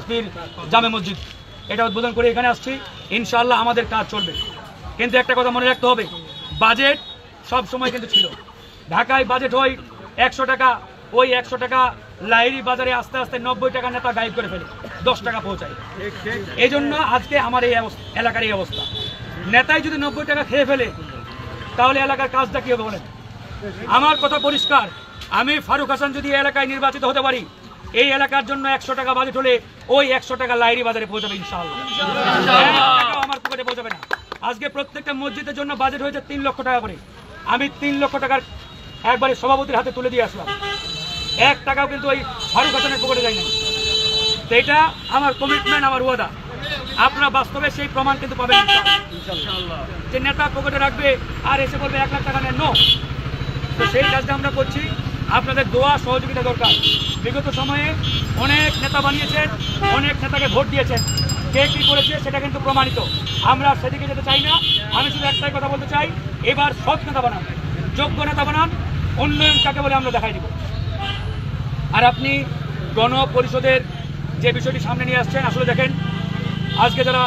পীর জামে মসজিদ, এটা উদ্বোধন করে এখানে আসছি। ইনশাআল্লাহ আমাদের কাজ চলবে, কিন্তু একটা কথা মনে রাখতে হবে, বাজেট সব সময় কিন্তু ছিল। ঢাকায় বাজেট হয় 100 টাকা, ওই 100 টাকা লাহিড়ী বাজারে আস্তে আস্তে 90 টাকা নেতা গায়েব করে ফেলে, 10 টাকা পৌঁছায়। এই জন্য আজকে আমার এই এলাকার এই অবস্থা। নেতাই যদি 90 টাকা খেয়ে ফেলে তাহলে এলাকার কাজটা কি হবে বলেন? আমার কথা পরিষ্কার, আমি ফারুক হাসান যদি এই এলাকায় নির্বাচিত হতে পারি, এই এলাকার জন্য 100 টাকা বাজেট হলে ওই 100 টাকা লাহিড়ী বাজারে পৌঁছাবে ইনশাআল্লাহ। আমার পকেটে পৌঁছাবে না। আজকে প্রত্যেকটা মসজিদের জন্য বাজেট হয়েছে 3 লক্ষ টাকা করে। আমি 3 লক্ষ টাকার একবারে সভাপতির হাতে তুলে দিয়ে আসলাম, 1 টাকাও কিন্তু ওই ফারুক হাসানের পকেটে যায় না। তো এটা আমার কমিটমেন্ট, আমার ওয়াদা। আপনারা বাস্তবে সেই প্রমাণ কিন্তু পাবেন ইনশাআল্লাহ, যে নেতা পকেটে রাখবে আর এসে বলবে 1 লাখ টাকা নেন। নো, তো সেই কাজটা আমরা করছি। আপনাদের দোয়া সহযোগিতা দরকার। বিগত সময়ে অনেক নেতা বানিয়েছেন, অনেক নেতাকে ভোট দিয়েছেন, কে কী করেছে সেটা কিন্তু প্রমাণিত। আমরা সেদিকে যেতে চাই না। আমি শুধু একটাই কথা বলতে চাই, এবার সৎ নেতা বানান, যোগ্য নেতা বানান, উন্নয়ন কাকে বলে আমরা দেখাই দিব। আর আপনি গণপরিষদের যে বিষয়টি সামনে নিয়ে আসছেন, আসলে দেখেন আজকে যারা